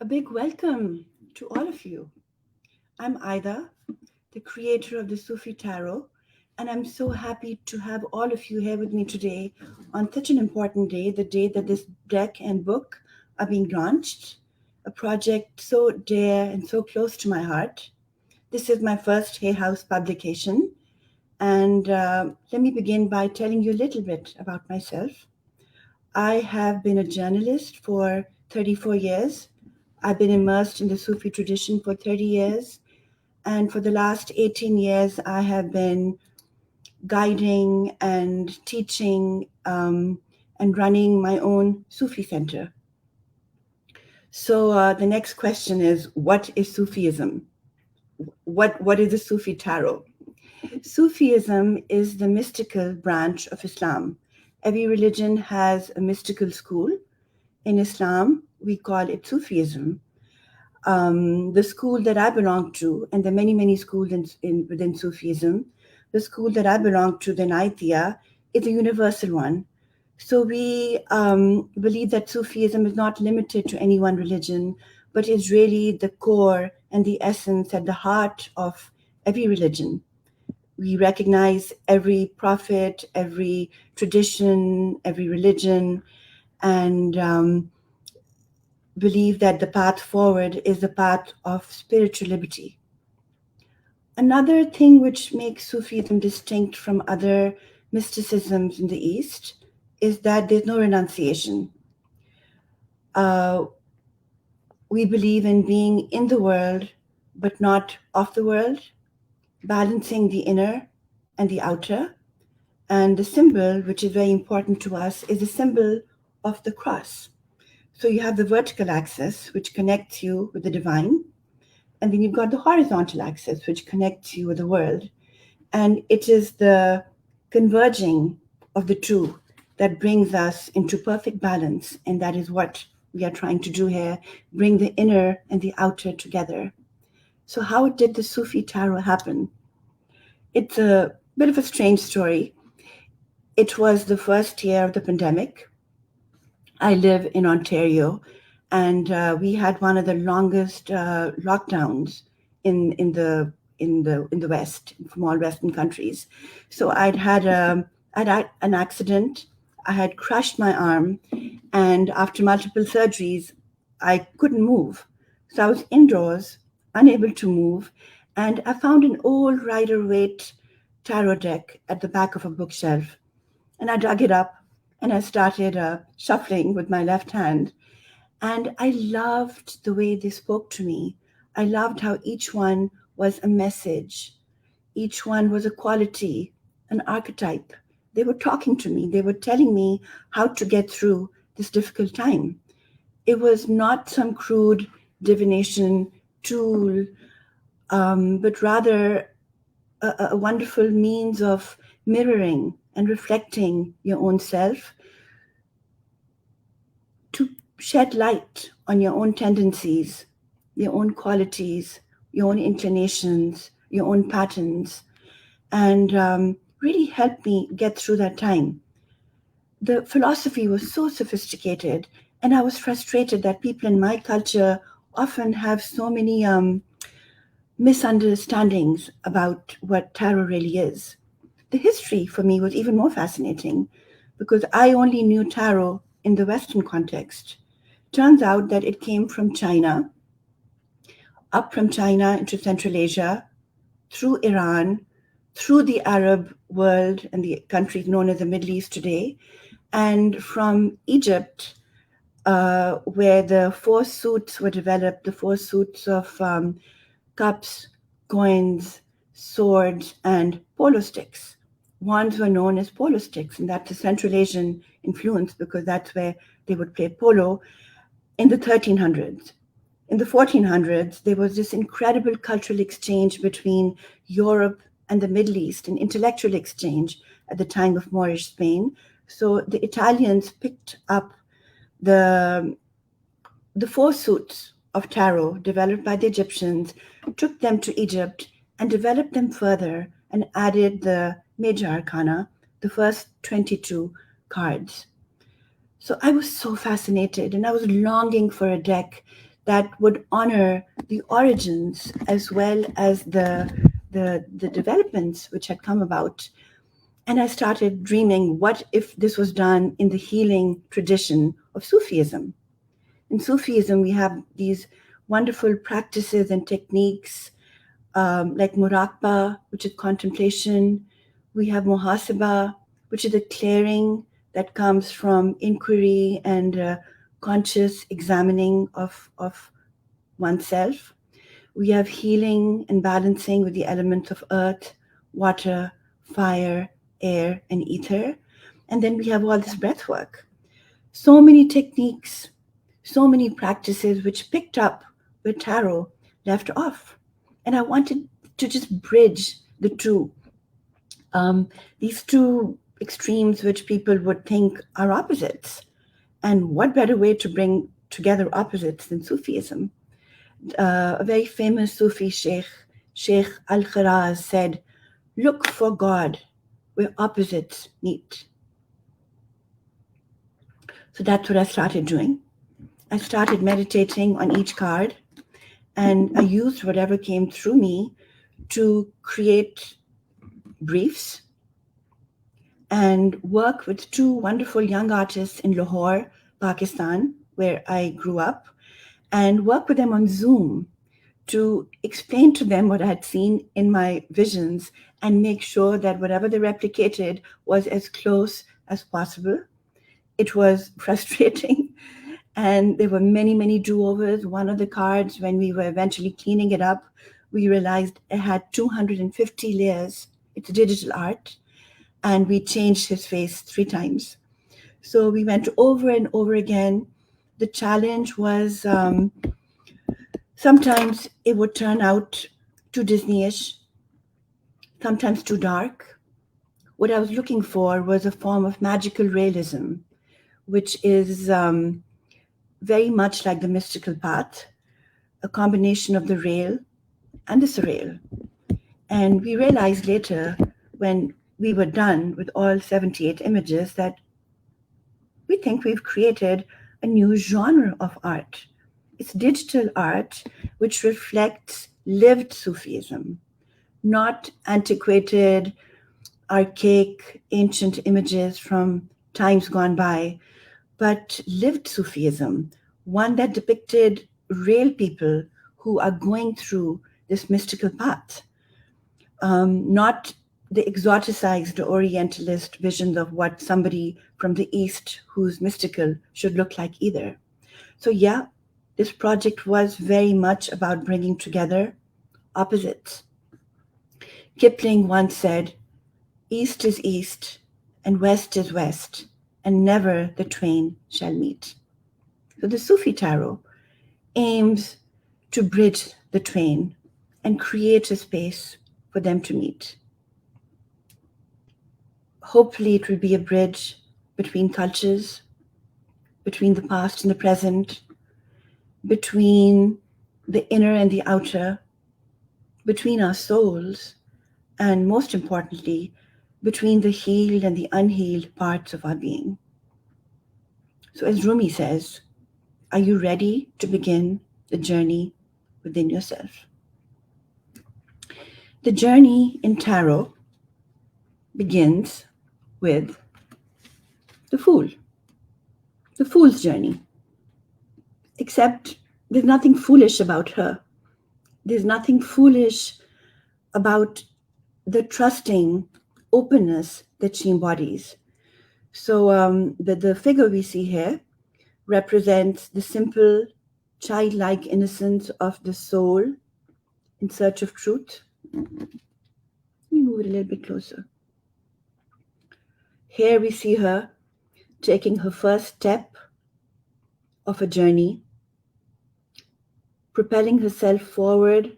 A big welcome to all of you. I'm Ayeda, the creator of the Sufi Tarot, and I'm so happy to have all of you here with me today on such an important day, the day that this deck and book are being launched, a project so dear and so close to my heart. This is my first Hay House publication, and let me begin by telling you a little bit about myself. I have been a journalist for 34 years. I've been immersed in the Sufi tradition for 30 years. And for the last 18 years, I have been guiding and teaching and running my own Sufi center. So the next question is, what is Sufism? What is the Sufi Tarot? Sufism is the mystical branch of Islam. Every religion has a mystical school. In Islam, we call it Sufism. The school that I belong to, and there are many, many schools within Sufism, the school that I belong to, the Naitya, is a universal one. So we believe that Sufism is not limited to any one religion, but is really the core and the essence at the heart of every religion. We recognize every prophet, every tradition, every religion, and believe that the path forward is the path of spiritual liberty. Another thing which makes Sufism distinct from other mysticisms in the East is that there's no renunciation. Uh, we believe in being in the world, but not of the world, balancing the inner and the outer. And the symbol, which is very important to us, is the symbol of the cross. So you have the vertical axis, which connects you with the divine, and then you've got the horizontal axis, which connects you with the world. And it is the converging of the two that brings us into perfect balance. And that is what we are trying to do here, bring the inner and the outer together. So, how did the Sufi Tarot happen? It's a bit of a strange story. It was the first year of the pandemic. I live in Ontario, and we had one of the longest lockdowns in the West, from all Western countries. So I'd had an accident. I had crushed my arm, and after multiple surgeries, I couldn't move. So I was indoors, unable to move, and I found an old Rider Waite tarot deck at the back of a bookshelf, and I dug it up and I started shuffling with my left hand. And I loved the way they spoke to me. I loved how each one was a message, each one was a quality, an archetype. They were talking to me, they were telling me how to get through this difficult time. It was not some crude divination tool, but rather a wonderful means of mirroring and reflecting your own self to shed light on your own tendencies, your own qualities, your own inclinations, your own patterns, and really help me get through that time. The philosophy was so sophisticated, and I was frustrated that people in my culture often have so many misunderstandings about what tarot really is. The history for me was even more fascinating because I only knew tarot in the Western context. Turns out that it came from China, up from China into Central Asia, through Iran, through the Arab world and the countries known as the Middle East today, and from Egypt, where the four suits were developed, the four suits of cups, coins, swords, and polo sticks. Wands were known as polo sticks, and that's a Central Asian influence because that's where they would play polo in the 1300s. In the 1400s, there was this incredible cultural exchange between Europe and the Middle East, an intellectual exchange at the time of Moorish Spain. So the Italians picked up the, the four suits of tarot developed by the Egyptians, took them to Egypt, and developed them further and added the major arcana, the first 22 cards. So I was so fascinated and I was longing for a deck that would honor the origins as well as the developments which had come about. And I started dreaming, what if this was done in the healing tradition of Sufism? In Sufism, we have these wonderful practices and techniques like muraqba, which is contemplation. We have muhasaba, which is a clearing that comes from inquiry and conscious examining of oneself. We have healing and balancing with the elements of earth, water, fire, air, and ether. And then we have all this breath work. So many techniques, so many practices which picked up where tarot left off. And I wanted to just bridge the two. These two extremes which people would think are opposites. And what better way to bring together opposites than Sufism? A very famous Sufi sheikh, Sheikh Al-Kharaz, said, "Look for God where opposites meet." So that's what I started doing. I started meditating on each card, and I used whatever came through me to create briefs and work with two wonderful young artists in Lahore, Pakistan, where I grew up, and work with them on Zoom to explain to them what I had seen in my visions and make sure that whatever they replicated was as close as possible. It was frustrating. And there were many, many do-overs. One of the cards, when we were eventually cleaning it up, we realized it had 250 layers. It's digital art. And we changed his face 3 times. So we went over and over again. The challenge was sometimes it would turn out too Disney-ish, sometimes too dark. What I was looking for was a form of magical realism, which is very much like the mystical path, a combination of the real and the surreal. And we realized later, when we were done with all 78 images, that we think we've created a new genre of art. It's digital art which reflects lived Sufism, not antiquated, archaic, ancient images from times gone by, but lived Sufism, one that depicted real people who are going through this mystical path, not the exoticized Orientalist visions of what somebody from the East who's mystical should look like either. So yeah, this project was very much about bringing together opposites. Kipling once said, "East is east and west is west, and never the twain shall meet." So the Sufi Tarot aims to bridge the twain and create a space for them to meet. Hopefully it will be a bridge between cultures, between the past and the present, between the inner and the outer, between our souls, and most importantly, between the healed and the unhealed parts of our being. So as Rumi says, are you ready to begin the journey within yourself? The journey in tarot begins with the Fool, the Fool's journey. Except there's nothing foolish about her. There's nothing foolish about the trusting openness that she embodies. So the figure we see here represents the simple, childlike innocence of the soul in search of truth. Let me move it a little bit closer. Here we see her taking her first step of a journey, propelling herself forward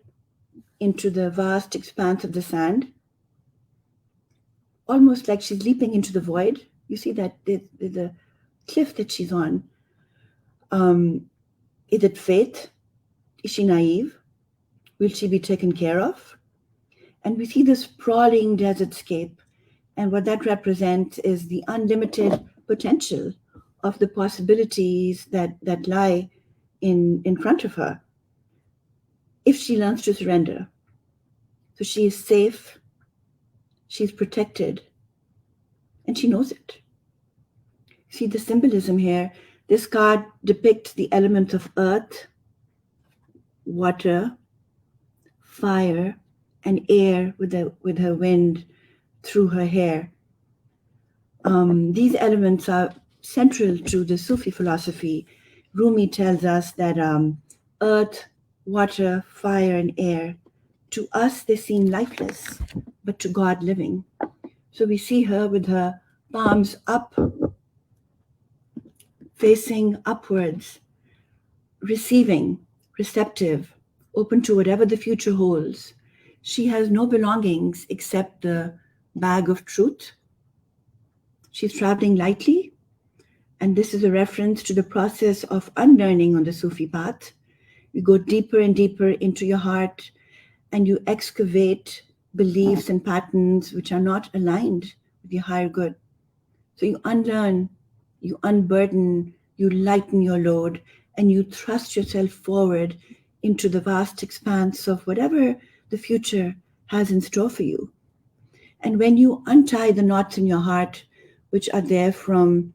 into the vast expanse of the sand, almost like she's leaping into the void. You see that there's a cliff that she's on. Is it faith? Is she naive? Will she be taken care of? And we see this sprawling desertscape. And what that represents is the unlimited potential of the possibilities that lie in front of her if she learns to surrender. So she is safe, she's protected, and she knows it. See the symbolism here. This card depicts the elements of earth, water, fire, and air with her wind through her hair. These elements are central to the Sufi philosophy. Rumi tells us that earth, water, fire, and air, to us they seem lifeless, but to God living. So we see her with her palms up, facing upwards, receiving, receptive, open to whatever the future holds. She has no belongings except the bag of truth. She's traveling lightly, and this is a reference to the process of unlearning on the Sufi path. You go deeper and deeper into your heart, and you excavate beliefs and patterns which are not aligned with your higher good. So you unlearn, you unburden, you lighten your load, and you thrust yourself forward into the vast expanse of whatever the future has in store for you. And when you untie the knots in your heart, which are there from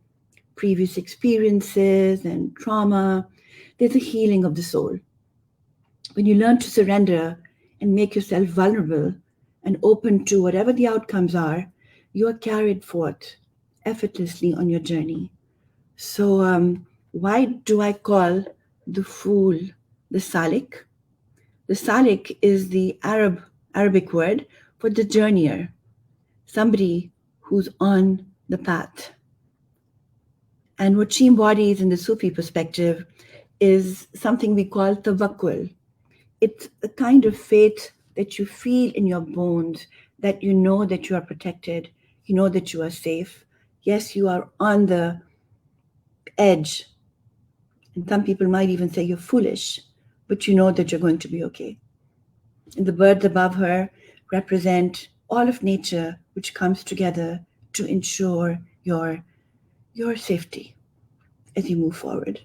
previous experiences and trauma, there's a healing of the soul. When you learn to surrender and make yourself vulnerable and open to whatever the outcomes are, you are carried forth effortlessly on your journey. So why do I call the fool the salik? The salik is the Arabic word for the journeyer, somebody who's on the path. And what she embodies in the Sufi perspective is something we call tawakkul. It's a kind of faith that you feel in your bones, that you know that you are protected, you know that you are safe. Yes, you are on the edge. And some people might even say you're foolish, but you know that you're going to be okay. And the birds above her represent all of nature, which comes together to ensure your safety as you move forward.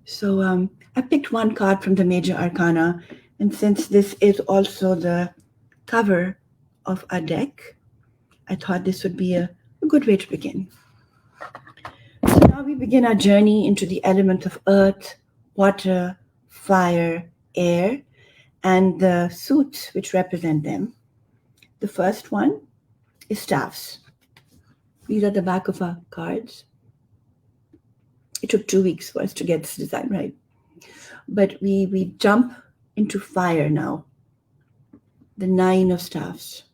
So I picked one card from the major arcana, and since this is also the cover of our deck, I thought this would be a good way to begin. So now we begin our journey into the element of earth, water, fire, air, and the suits which represent them. The first one is staffs. These are the back of our cards. It took 2 weeks for us to get this design right. But we jump into fire now. The 9 of staffs.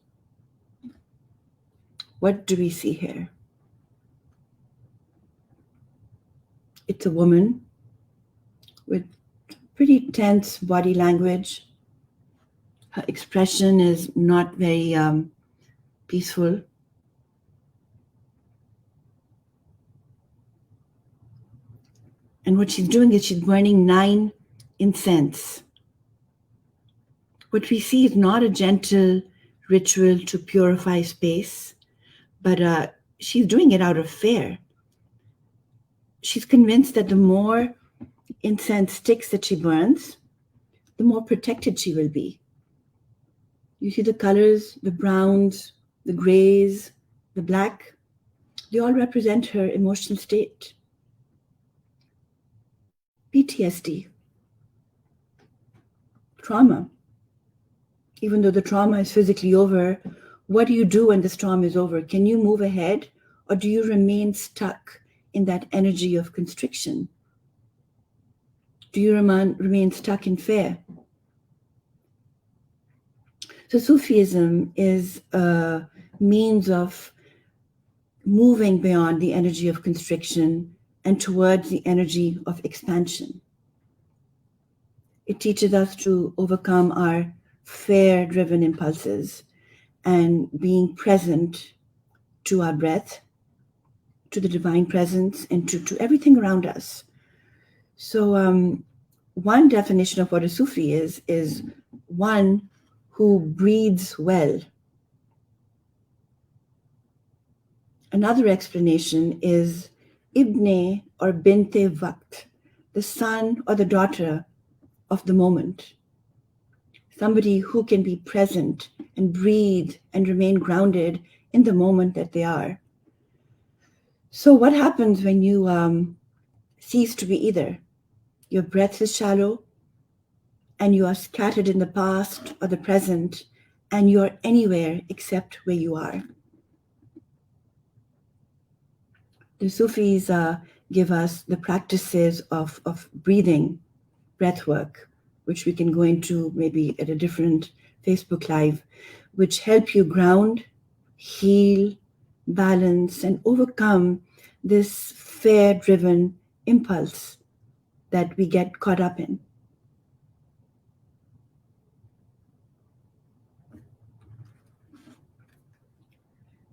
What do we see here? It's a woman with pretty tense body language. Her expression is not very peaceful. And what she's doing is she's burning 9 incense. What we see is not a gentle ritual to purify space, but she's doing it out of fear. She's convinced that the more incense sticks that she burns, the more protected she will be. You see the colors, the browns, the grays, the black, they all represent her emotional state. PTSD, trauma. Even though the trauma is physically over, what do you do when this trauma is over? Can you move ahead, or do you remain stuck in that energy of constriction? Do you remain stuck in fear? So Sufism is a means of moving beyond the energy of constriction and towards the energy of expansion. It teaches us to overcome our fear-driven impulses and being present to our breath, to the divine presence, and to everything around us. So one definition of what a Sufi is one who breathes well. Another explanation is Ibne or Binte Waqt, the son or the daughter of the moment, somebody who can be present and breathe and remain grounded in the moment that they are. So what happens when you cease to be either? Your breath is shallow and you are scattered in the past or the present, and you are anywhere except where you are. The Sufis give us the practices of breathing, breath work, which we can go into maybe at a different Facebook Live, which help you ground, heal, balance, and overcome this fear-driven impulse that we get caught up in.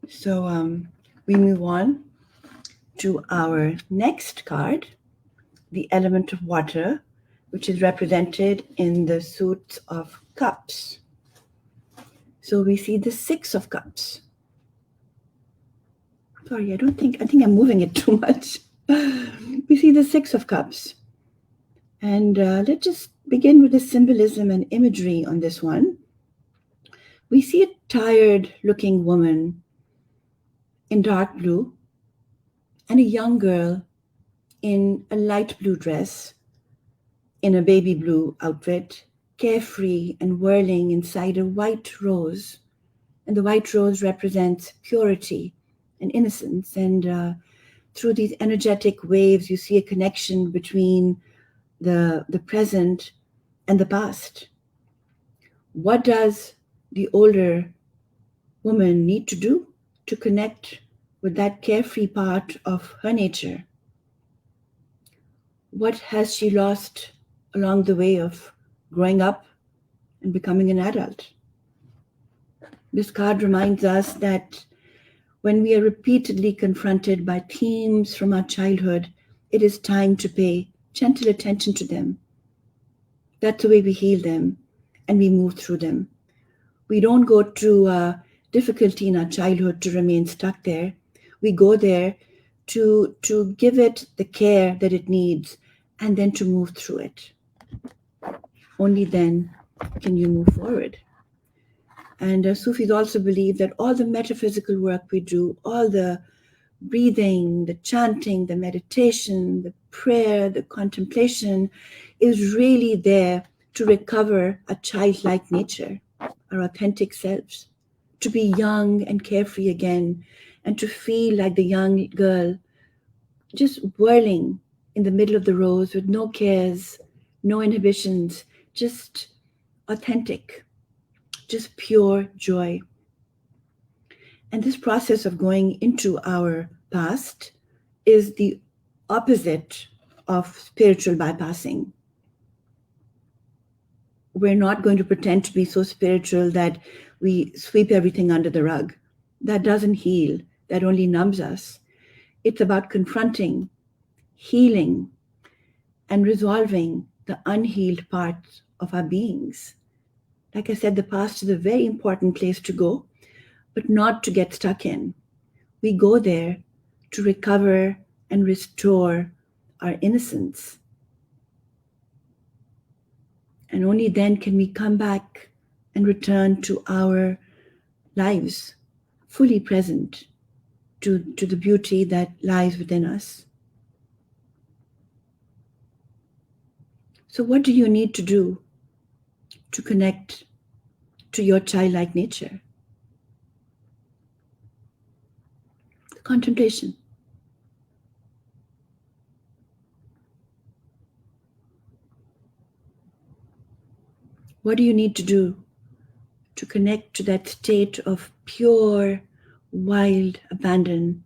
So we move on to our next card, the element of water, which is represented in the suit of cups. So we see the Six of Cups. Sorry, I think I'm moving it too much. We see the Six of Cups. And let's just begin with the symbolism and imagery on this one. We see a tired-looking woman in dark blue and a young girl in a light blue dress, in a baby blue outfit, carefree and whirling inside a white rose. And the white rose represents purity and innocence. And through these energetic waves, you see a connection between the present and the past. What does the older woman need to do to connect with that carefree part of her nature? What has she lost along the way of growing up and becoming an adult? This card reminds us that when we are repeatedly confronted by themes from our childhood, it is time to pay gentle attention to them. That's the way we heal them and we move through them. We don't go through difficulty in our childhood to remain stuck there. We go there to give it the care that it needs and then to move through it. Only then can you move forward. And Sufis also believe that all the metaphysical work we do, all the breathing, the chanting, the meditation, the prayer, the contemplation is really there to recover a childlike nature, our authentic selves, to be young and carefree again, and to feel like the young girl just whirling in the middle of the rose with no cares, no inhibitions, just authentic, just pure joy. And this process of going into our past is the opposite of spiritual bypassing. We're not going to pretend to be so spiritual that we sweep everything under the rug. That doesn't heal. That only numbs us. It's about confronting, healing, and resolving the unhealed parts of our beings. Like I said, the past is a very important place to go, but not to get stuck in. We go there to recover and restore our innocence. And only then can we come back and return to our lives, fully present to the beauty that lies within us. So what do you need to do to connect to your childlike nature? The contemplation. What do you need to do to connect to that state of pure, wild abandon?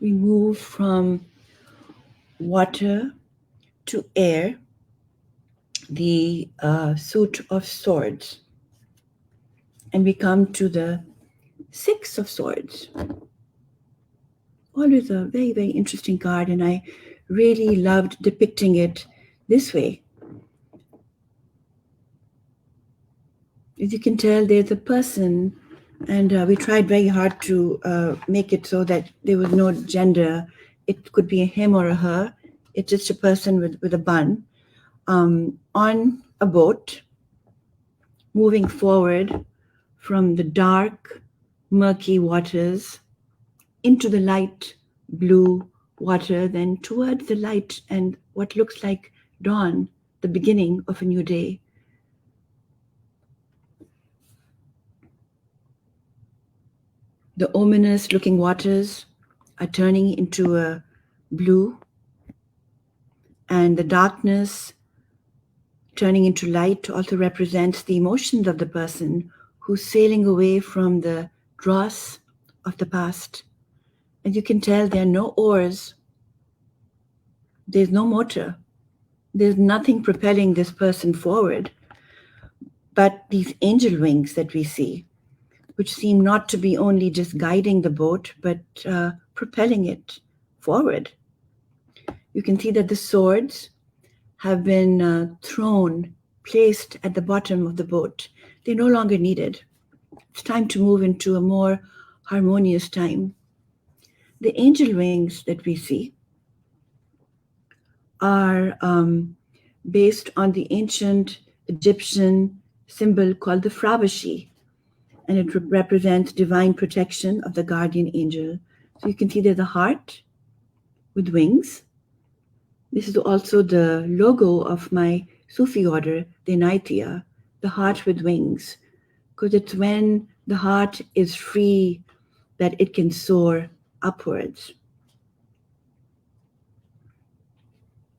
We move from water to air, the suit of swords, and we come to the Six of Swords. Always a very, very interesting card, and I really loved depicting it this way. As you can tell, there's a person, and we tried very hard to make it so that there was no gender. It could be a him or a her. It's just a person with a bun on a boat moving forward from the dark, murky waters into the light blue water, then towards the light and what looks like dawn, the beginning of a new day. The ominous looking waters are turning into a blue, and the darkness turning into light also represents the emotions of the person who's sailing away from the dross of the past. And you can tell there are no oars, there's no motor, there's nothing propelling this person forward but these angel wings that we see, which seem not to be only just guiding the boat, but propelling it forward. You can see that the swords have been thrown, placed at the bottom of the boat. They're no longer needed. It's time to move into a more harmonious time. The angel wings that we see are based on the ancient Egyptian symbol called the Frabashi, and it represents divine protection of the guardian angel. So you can see there's a heart with wings. This is also the logo of my Sufi order, the Inaitiya, the heart with wings, because it's when the heart is free that it can soar upwards.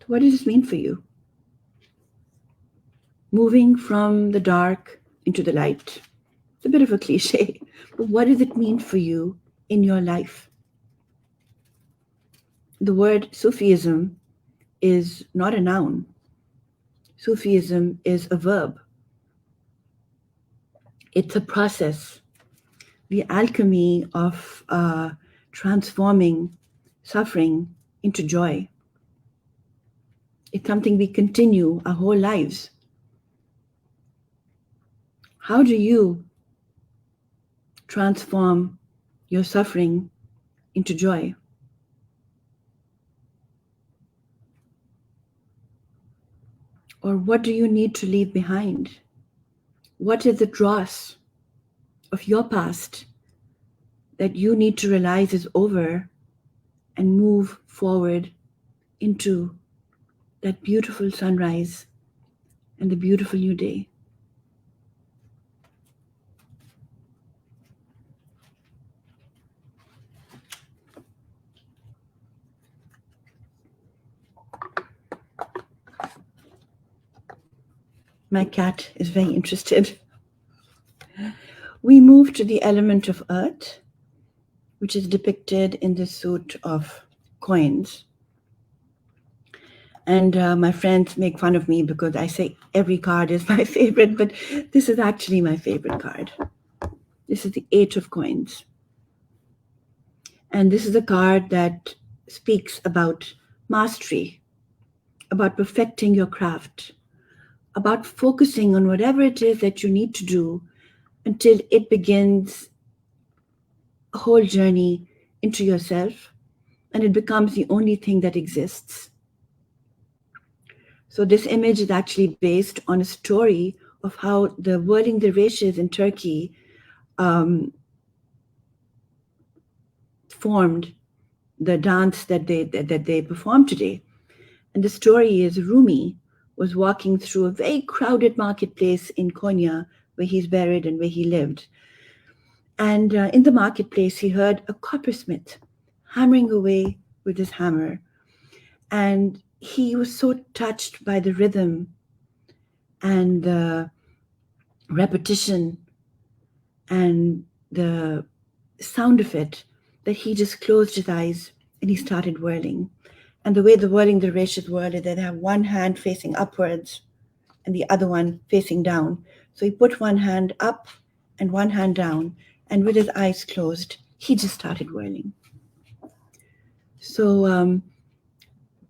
So what does this mean for you? Moving from the dark into the light. It's a bit of a cliche, but what does it mean for you in your life? The word Sufism is not a noun. Sufism is a verb. It's a process, the alchemy of transforming suffering into joy. It's something we continue our whole lives. How do you transform your suffering into joy? Or what do you need to leave behind? What is the dross of your past that you need to realize is over and move forward into that beautiful sunrise and the beautiful new day? My cat is very interested. We move to the element of earth, which is depicted in the suit of coins. And my friends make fun of me because I say every card is my favorite, but this is actually my favorite card. This is the Eight of Coins. And this is a card that speaks about mastery, about perfecting your craft, about focusing on whatever it is that you need to do until it begins a whole journey into yourself and it becomes the only thing that exists. So this image is actually based on a story of how the whirling dervishes in Turkey formed the dance that they perform today. And the story is Rumi was walking through a very crowded marketplace in Konya, where he's buried and where he lived. And in the marketplace, he heard a coppersmith hammering away with his hammer. And he was so touched by the rhythm and the repetition and the sound of it that he just closed his eyes and he started whirling. And the way the whirling dervishes whirl is that they have one hand facing upwards and the other one facing down. So he put one hand up and one hand down, and with his eyes closed, he just started whirling. So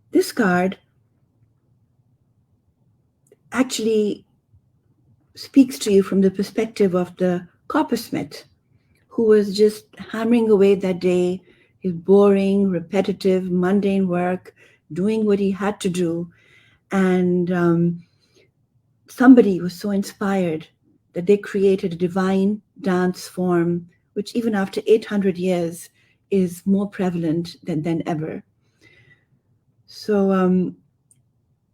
this card actually speaks to you from the perspective of the coppersmith who was just hammering away that day, his boring, repetitive, mundane work, doing what he had to do. And somebody was so inspired that they created a divine dance form, which even after 800 years is more prevalent than ever. So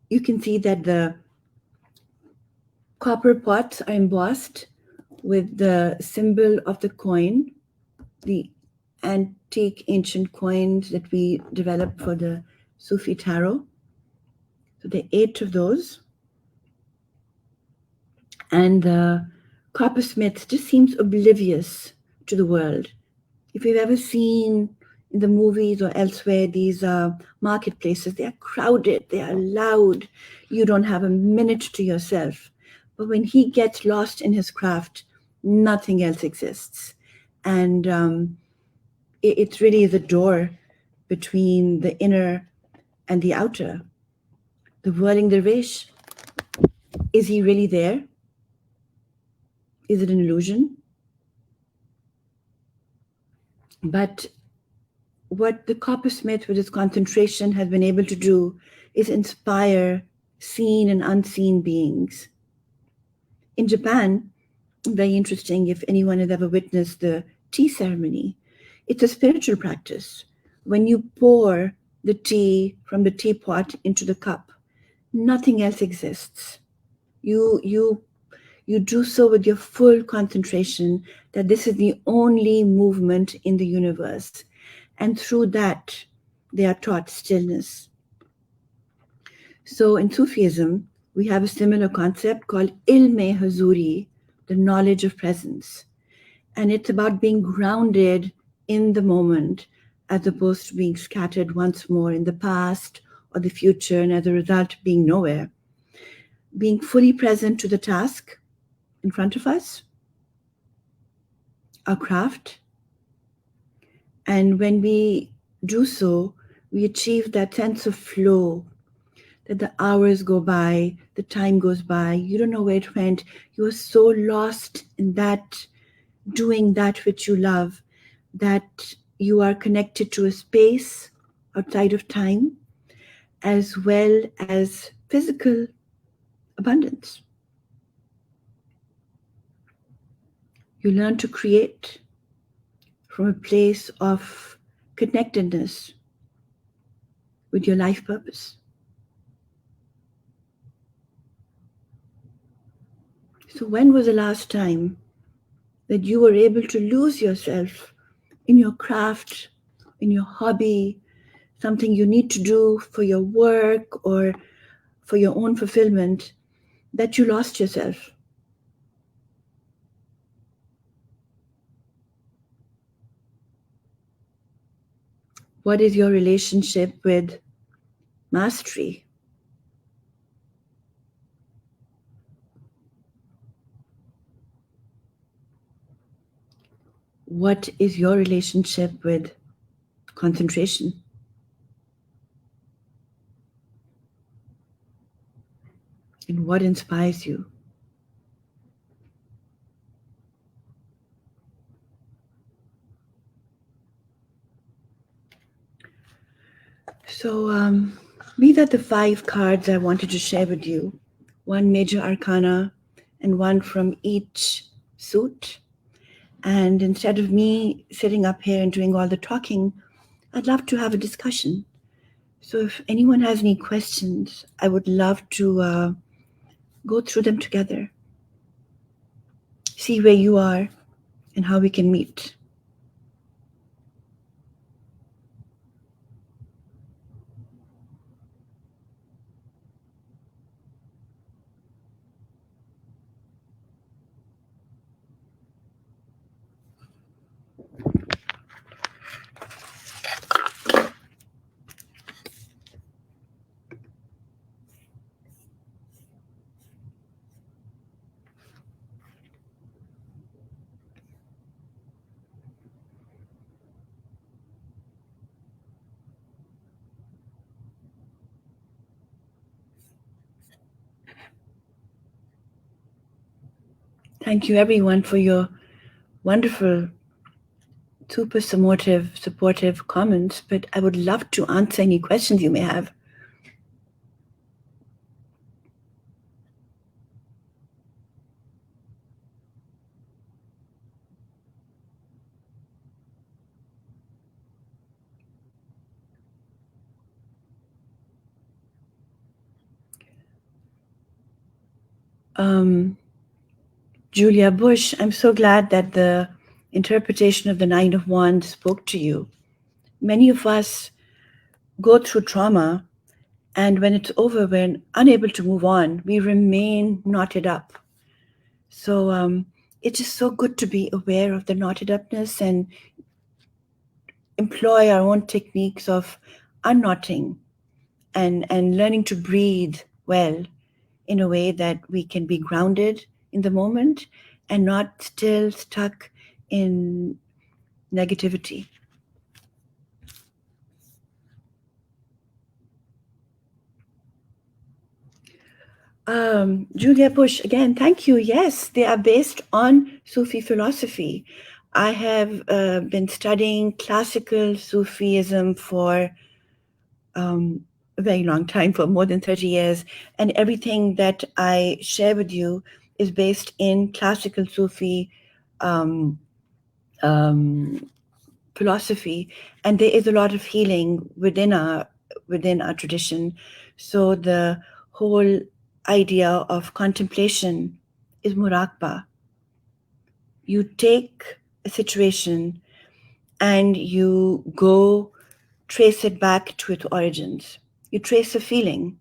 you can see that the copper pots are embossed with the symbol of the coin, the antique ancient coins that we developed for the Sufi Tarot. So there are 8 of those. And the coppersmith just seems oblivious to the world. If you've ever seen in the movies or elsewhere these marketplaces, they are crowded, they are loud, you don't have a minute to yourself. But when he gets lost in his craft, nothing else exists. And it really is a door between the inner and the outer. The whirling dervish, is he really there? Is it an illusion? But what the coppersmith with his concentration has been able to do is inspire seen and unseen beings. In Japan, very interesting if anyone has ever witnessed the tea ceremony, it's a spiritual practice. When you pour the tea from the teapot into the cup, nothing else exists. You do so with your full concentration that this is the only movement in the universe. And through that, they are taught stillness. So in Sufism, we have a similar concept called ilme hazuri, the knowledge of presence. And it's about being grounded in the moment as opposed to being scattered once more in the past or the future, and as a result, being nowhere. Being fully present to the task in front of us, our craft. And when we do so, we achieve that sense of flow, that the hours go by, the time goes by, you don't know where it went. You are so lost in that, doing that which you love, that you are connected to a space outside of time, as well as physical abundance. You learn to create from a place of connectedness with your life purpose. So when was the last time that you were able to lose yourself in your craft, in your hobby, something you need to do for your work or for your own fulfillment, that you lost yourself? What is your relationship with mastery? What is your relationship with concentration? And what inspires you? So these are the 5 cards I wanted to share with you. One major arcana and one from each suit. And instead of me sitting up here and doing all the talking, I'd love to have a discussion. So if anyone has any questions, I would love to go through them together, see where you are and how we can meet. Thank you, everyone, for your wonderful, super supportive comments. But I would love to answer any questions you may have. Um, Julia Bush, I'm so glad that the interpretation of the Nine of Wands spoke to you. Many of us go through trauma, and when it's over, we're unable to move on. We remain knotted up. So it's just so good to be aware of the knotted upness and employ our own techniques of unknotting and learning to breathe well in a way that we can be grounded in the moment and not still stuck in negativity. Julia Bush, again, thank you. Yes, they are based on Sufi philosophy. I have been studying classical Sufism for a very long time, for more than 30 years, and everything that I share with you is based in classical Sufi um, um, philosophy, and there is a lot of healing within our tradition. So the whole idea of contemplation is muraqba. You take a situation and you go trace it back to its origins. You trace a feeling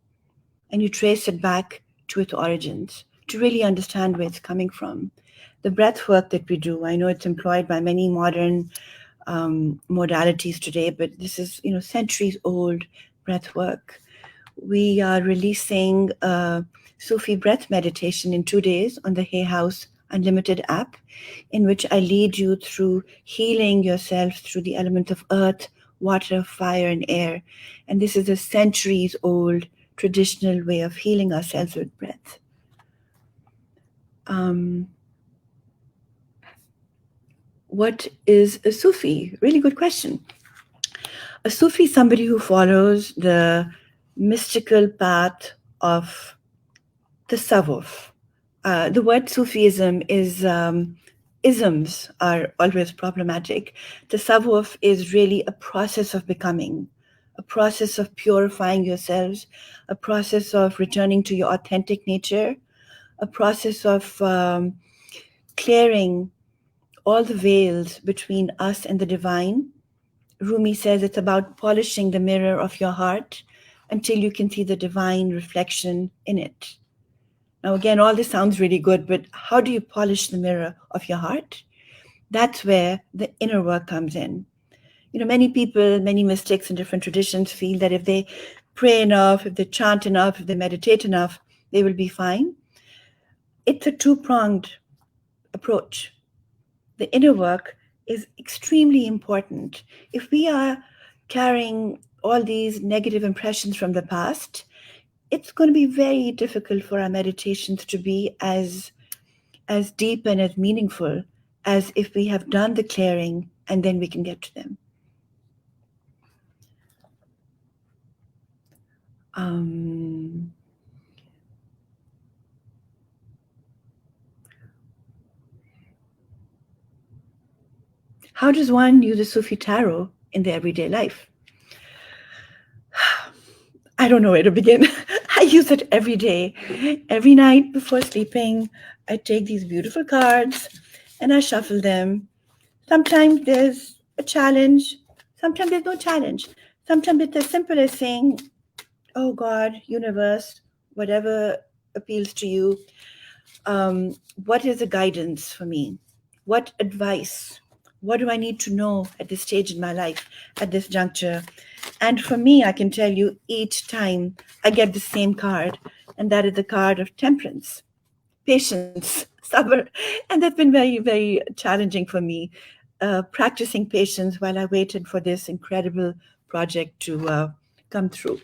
and you trace it back to its origins to really understand where it's coming from. The breath work that we do, I know it's employed by many modern modalities today, but this is, centuries old breath work. We are releasing a Sufi breath meditation in 2 days on the Hay House Unlimited app, in which I lead you through healing yourself through the elements of earth, water, fire, and air. And this is a centuries old traditional way of healing ourselves with breath. Um, what is a Sufi? Really good question. A Sufi is somebody who follows the mystical path of tasawwuf. The word Sufism is isms are always problematic. Tasawwuf is really a process of becoming, a process of purifying yourselves, a process of returning to your authentic nature, a process of clearing all the veils between us and the divine. Rumi says it's about polishing the mirror of your heart until you can see the divine reflection in it. Now, again, all this sounds really good, but how do you polish the mirror of your heart? That's where the inner work comes in. Many people, many mystics in different traditions feel that if they pray enough, if they chant enough, if they meditate enough, they will be fine. It's a two-pronged approach. The inner work is extremely important. If we are carrying all these negative impressions from the past, it's going to be very difficult for our meditations to be as deep and as meaningful as if we have done the clearing and then we can get to them. How does one use a Sufi Tarot in their everyday life? I don't know where to begin. I use it every day. Every night before sleeping, I take these beautiful cards and I shuffle them. Sometimes there's a challenge. Sometimes there's no challenge. Sometimes it's as simple as saying, oh God, universe, whatever appeals to you, what is the guidance for me? What advice? What do I need to know at this stage in my life, at this juncture? And for me, I can tell you each time I get the same card, and that is the card of temperance, patience, sabr. And that's been very, very challenging for me, practicing patience while I waited for this incredible project to come through.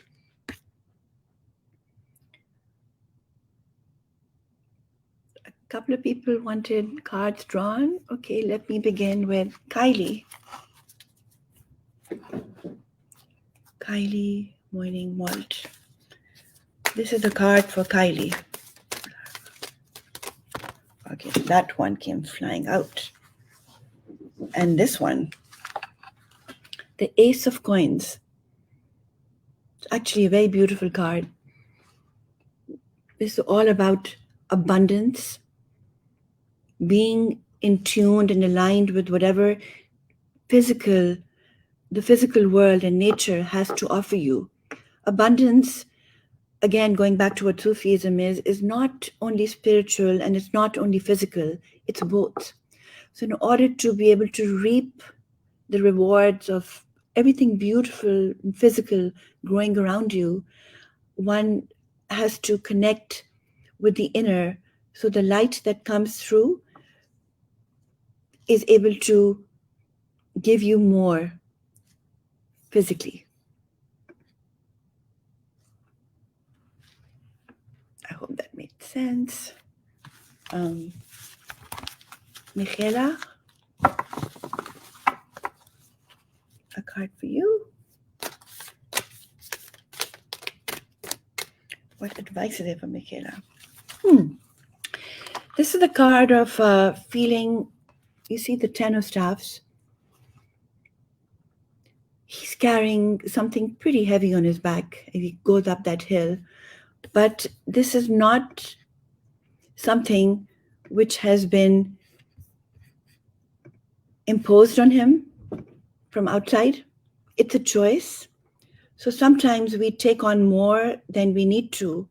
couple of people wanted cards drawn. Okay, let me begin with Kylie. Kylie Morning Malt. This is the card for Kylie. Okay, that one came flying out. And this one, the Ace of Coins. It's actually a very beautiful card. This is all about abundance, being in tuned and aligned with whatever the physical world and nature has to offer you. Abundance, again, going back to what Sufism is not only spiritual and it's not only physical, it's both. So in order to be able to reap the rewards of everything beautiful and physical growing around you, one has to connect with the inner, so the light that comes through is able to give you more physically. I hope that made sense. Michela, a card for you. What advice is there for Michela? This is the card of feeling, you see the Ten of Staffs. He's carrying something pretty heavy on his back as he goes up that hill. But this is not something which has been imposed on him from outside. It's a choice. So sometimes we take on more than we need to.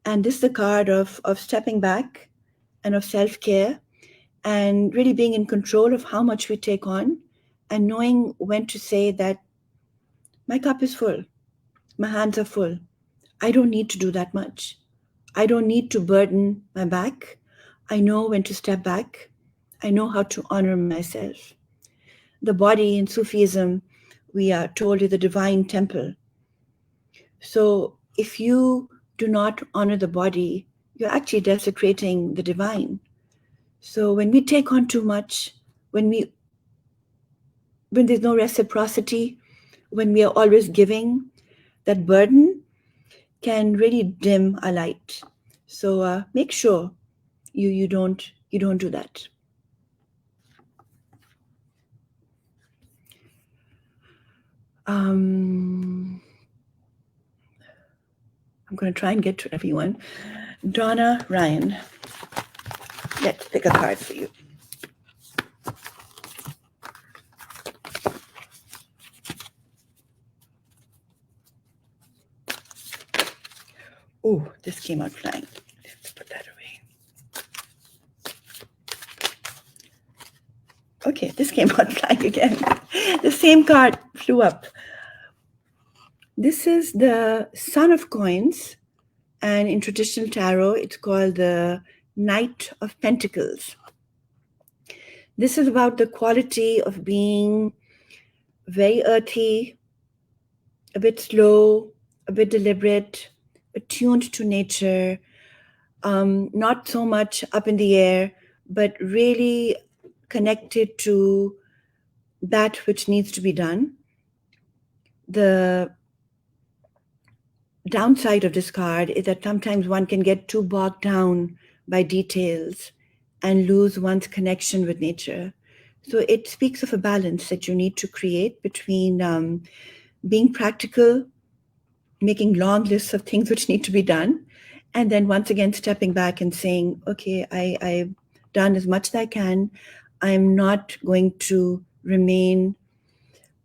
And this is the card of stepping back and of self-care and really being in control of how much we take on and knowing when to say that my cup is full, my hands are full. I don't need to do that much. I don't need to burden my back. I know when to step back. I know how to honor myself. The body in Sufism, we are told, is the divine temple. So if you do not honor the body, you're actually desecrating the divine. So when we take on too much, when there's no reciprocity, when we are always giving, that burden can really dim our light. So make sure you don't do that. I'm going to try and get to everyone. Donna Ryan, let's pick a card for you. Oh, this came out flying. Let's put that away. Okay, this came out flying again. The same card flew up. This is the Son of Coins, and in traditional tarot, it's called the Knight of Pentacles. This is about the quality of being very earthy, a bit slow, a bit deliberate, attuned to nature, not so much up in the air, but really connected to that which needs to be done. The downside of this card is that sometimes one can get too bogged down by details and lose one's connection with nature. So it speaks of a balance that you need to create between being practical, making long lists of things which need to be done, and then once again stepping back and saying, okay, I've done as much as I can. I'm not going to remain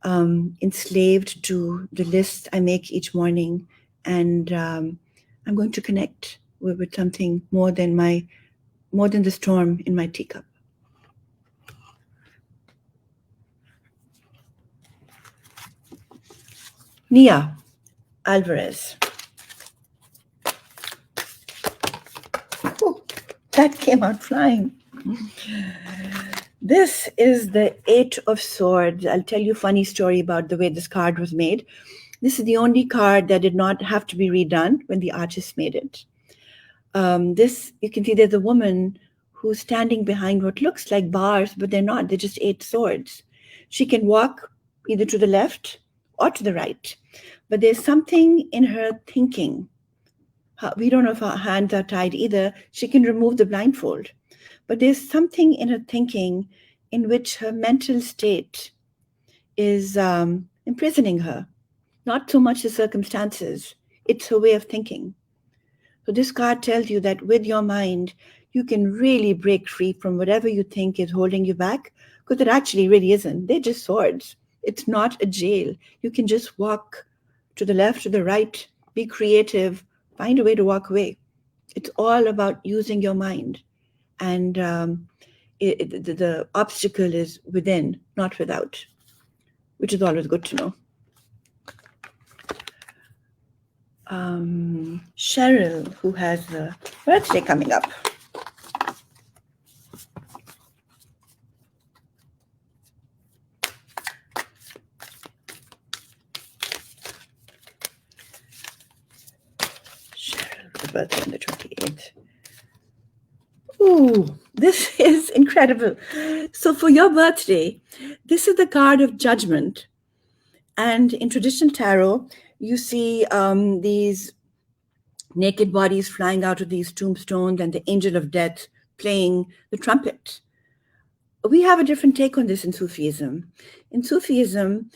enslaved to the list I make each morning, and I'm going to connect with something more than the storm in my teacup. Nia Alvarez. Oh, that came out flying. This is the Eight of Swords. I'll tell you a funny story about the way this card was made. This is the only card that did not have to be redone when the artist made it. This, you can see there's a woman who's standing behind what looks like bars, but they're not. They're just 8 swords. She can walk either to the left or to the right, but there's something in her thinking. We don't know if her hands are tied either. She can remove the blindfold, but there's something in her thinking in which her mental state is imprisoning her. Not so much the circumstances, it's her way of thinking. So this card tells you that with your mind, you can really break free from whatever you think is holding you back, because it actually really isn't. They're just swords. It's not a jail. You can just walk to the left, to the right, be creative, find a way to walk away. It's all about using your mind. And the obstacle is within, not without, which is always good to know. Cheryl, who has the birthday coming up. Cheryl, the birthday on the 28th. Ooh, this is incredible. So for your birthday, this is the card of judgment. And in traditional tarot, you see these naked bodies flying out of these tombstones and the angel of death playing the trumpet. We have a different take on this in Sufism. In Sufism,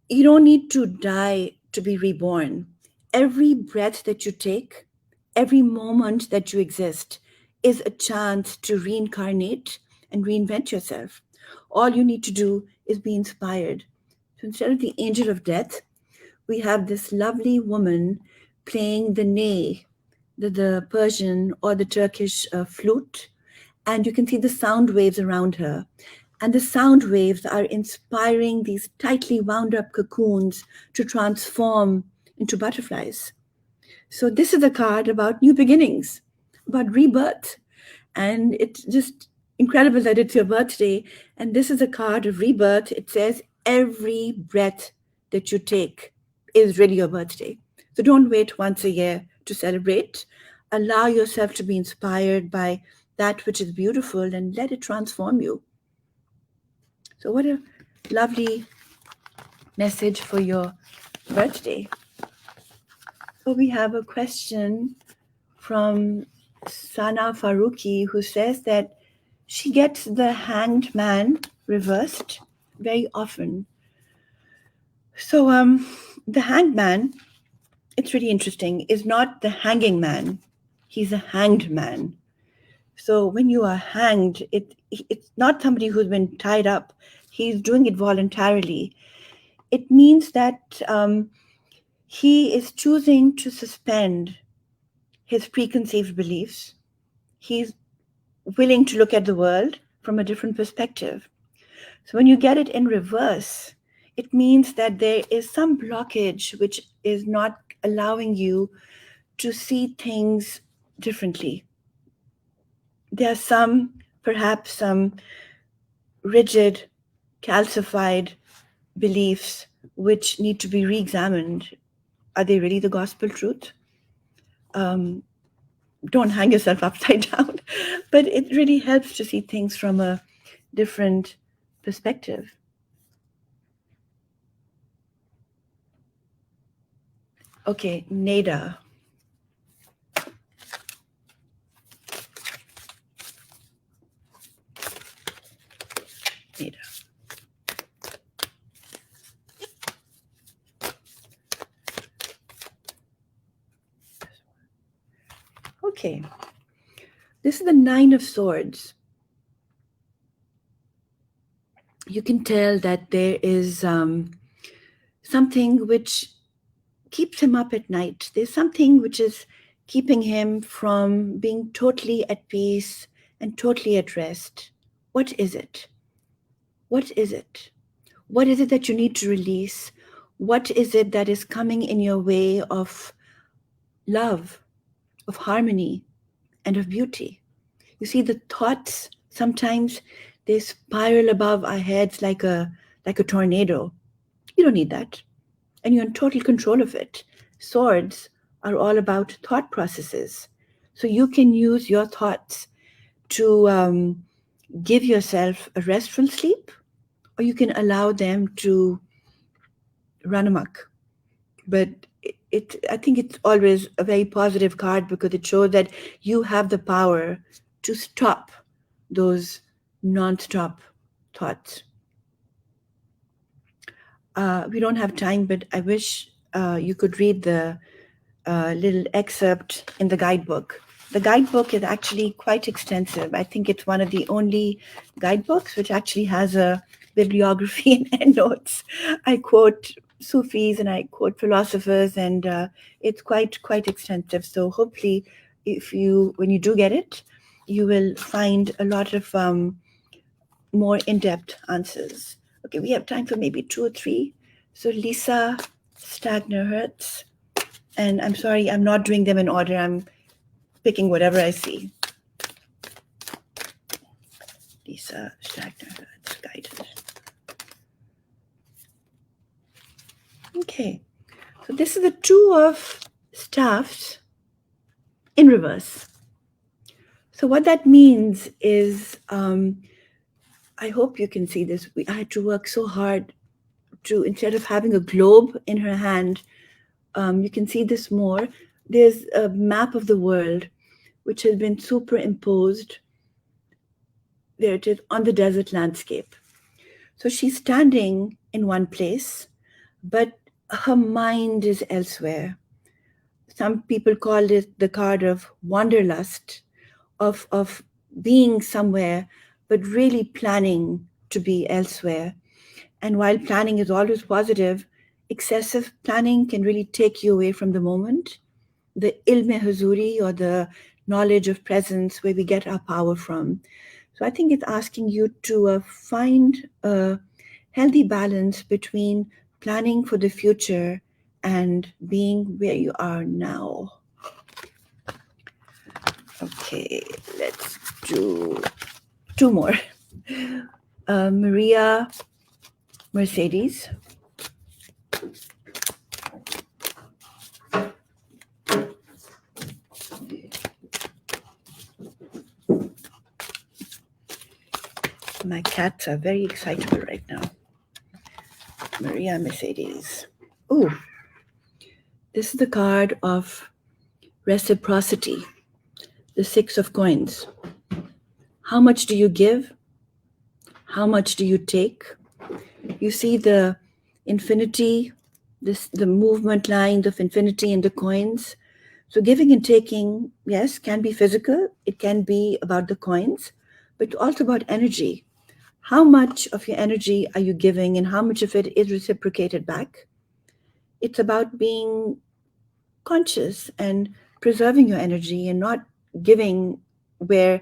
you don't need to die to be reborn. Every breath that you take, every moment that you exist is a chance to reincarnate and reinvent yourself. All you need to do is be inspired. So instead of the angel of death, we have this lovely woman playing the ney, the Persian or the Turkish flute, and you can see the sound waves around her. And the sound waves are inspiring these tightly wound up cocoons to transform into butterflies. So this is a card about new beginnings, about rebirth. And it's just incredible that it's your birthday. And this is a card of rebirth. It says every breath that you take is really your birthday. So don't wait once a year to celebrate. Allow yourself to be inspired by that which is beautiful and let it transform you. So what a lovely message for your birthday. So we have a question from Sana Faruqi, who says that she gets the hanged man reversed very often. So the hanged man, it's really interesting, is not the hanging man. He's a hanged man. So when you are hanged, it's not somebody who's been tied up. He's doing it voluntarily. It means that he is choosing to suspend his preconceived beliefs. He's willing to look at the world from a different perspective. So when you get it in reverse, it means that there is some blockage which is not allowing you to see things differently. There are some, perhaps some rigid, calcified beliefs which need to be re-examined. Are they really the gospel truth? Don't hang yourself upside down, but it really helps to see things from a different perspective. Okay, Neda. Neda. Okay, this is the 9 of Swords. You can tell that there is something which keeps him up at night. There's something which is keeping him from being totally at peace and totally at rest. What is it? What is it? What is it that you need to release? What is it that is coming in your way of love, of harmony, and of beauty? You see, the thoughts, sometimes they spiral above our heads like a tornado. You don't need that. And you're in total control of it. Swords are all about thought processes. So you can use your thoughts to give yourself a restful sleep, or you can allow them to run amok. But I think it's always a very positive card because it shows that you have the power to stop those non-stop thoughts. We don't have time, but I wish you could read the little excerpt in the guidebook. The guidebook is actually quite extensive. I think it's one of the only guidebooks which actually has a bibliography and endnotes. I quote Sufis and I quote philosophers, and it's quite extensive. So hopefully, when you do get it, you will find a lot of more in-depth answers. Okay, we have time for maybe 2 or 3. So Lisa Stagner-Hertz, and I'm sorry, I'm not doing them in order. I'm picking whatever I see. Lisa Stagner-Hertz, guidance. Okay, so this is the Two of Staffs in reverse. So what that means is, I hope you can see this. I had to work so hard to, instead of having a globe in her hand, you can see this more. There's a map of the world which has been superimposed. There it is on the desert landscape. So she's standing in one place, but her mind is elsewhere. Some people call it the card of wanderlust, of being somewhere, but really planning to be elsewhere. And while planning is always positive, excessive planning can really take you away from the moment, the ilme hazuri, or the knowledge of presence where we get our power from. So I think it's asking you to find a healthy balance between planning for the future and being where you are now. Okay, let's do 2 more. Maria Mercedes. My cats are very excitable right now. Maria Mercedes. Oh, this is the card of reciprocity, the 6 of coins. How much do you give? How much do you take? You see the infinity, the movement lines of infinity in the coins. So giving and taking, yes, can be physical. It can be about the coins, but also about energy. How much of your energy are you giving and how much of it is reciprocated back? It's about being conscious and preserving your energy and not giving where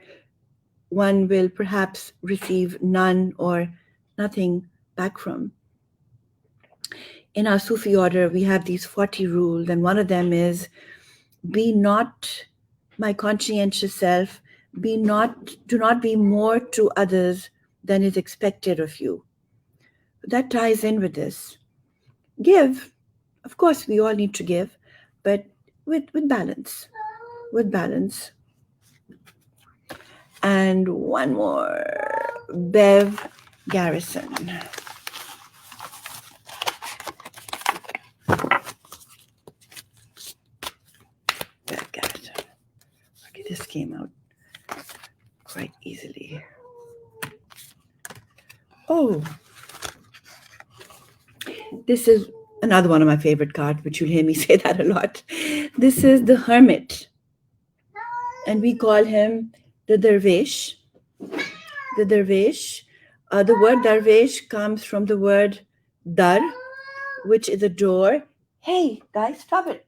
one will perhaps receive none or nothing back from. In our Sufi order, we have these 40 rules, and one of them is be not my conscientious self, do not be more to others than is expected of you. That ties in with this. Give, of course, we all need to give, but with balance. With balance. And one more, Bev Garrison. Bev Garrison. Okay, this came out quite easily. Oh, this is another one of my favorite cards, but you'll hear me say that a lot. This is the Hermit, and we call him the Darvish. The Darvish. The word Darvish comes from the word Dar, which is a door. Hey, guys, stop it.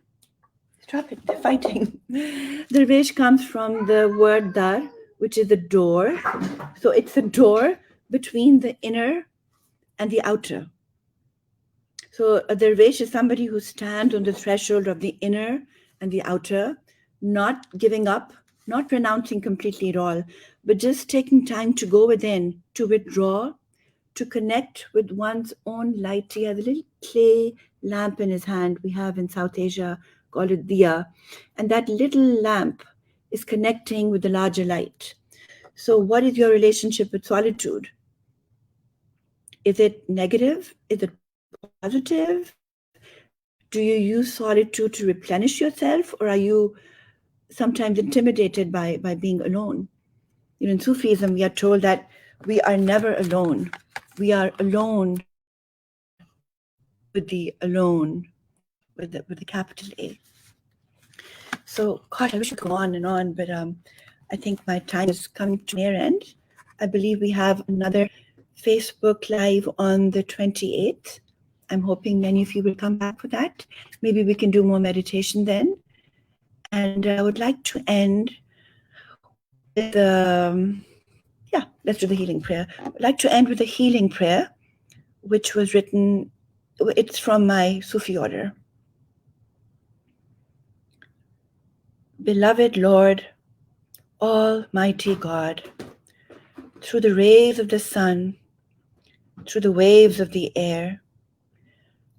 Stop it, they're fighting. Darvish comes from the word Dar, which is a door. So it's a door between the inner and the outer. So a Darvish is somebody who stands on the threshold of the inner and the outer, not giving up, not renouncing completely at all, but just taking time to go within, to withdraw, to connect with one's own light. He has a little clay lamp in his hand. We have in South Asia called it diya. And that little lamp is connecting with the larger light. So, what is your relationship with solitude? Is it negative? Is it positive? Do you use solitude to replenish yourself, or are you sometimes intimidated by being alone? In Sufism, we are told that we are never alone. We are alone with the alone, with the capital A. So, gosh, I wish I could go on and on, but I think my time is coming to near end. I believe we have another Facebook Live on the 28th. I'm hoping many of you will come back for that. Maybe we can do more meditation then. And I would like to end with, let's do the healing prayer. I'd like to end with a healing prayer, which was written, it's from my Sufi order. Beloved Lord, Almighty God, through the rays of the sun, through the waves of the air,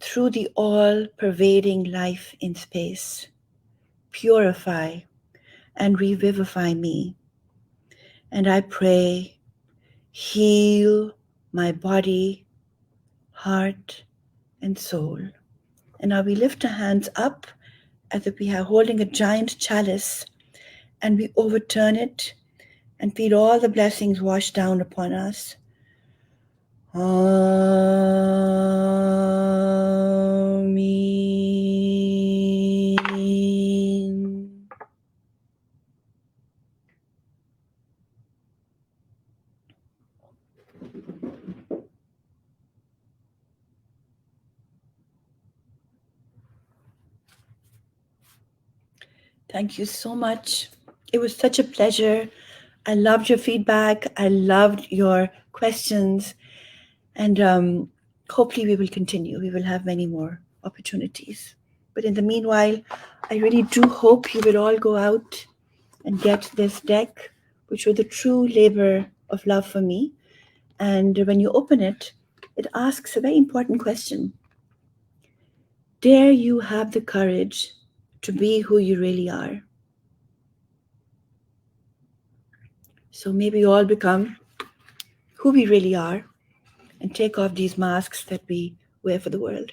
through the all-pervading life in space, purify and revivify me. And I pray, heal my body, heart, and soul. And now we lift our hands up as if we are holding a giant chalice, and we overturn it and feel all the blessings wash down upon us. Amen. Thank you so much. It was such a pleasure. I loved your feedback. I loved your questions. And hopefully we will continue. We will have many more opportunities. But in the meanwhile, I really do hope you will all go out and get this deck, which was a true labor of love for me. And when you open it, it asks a very important question. Dare you have the courage to be who you really are? So maybe all become who we really are and take off these masks that we wear for the world.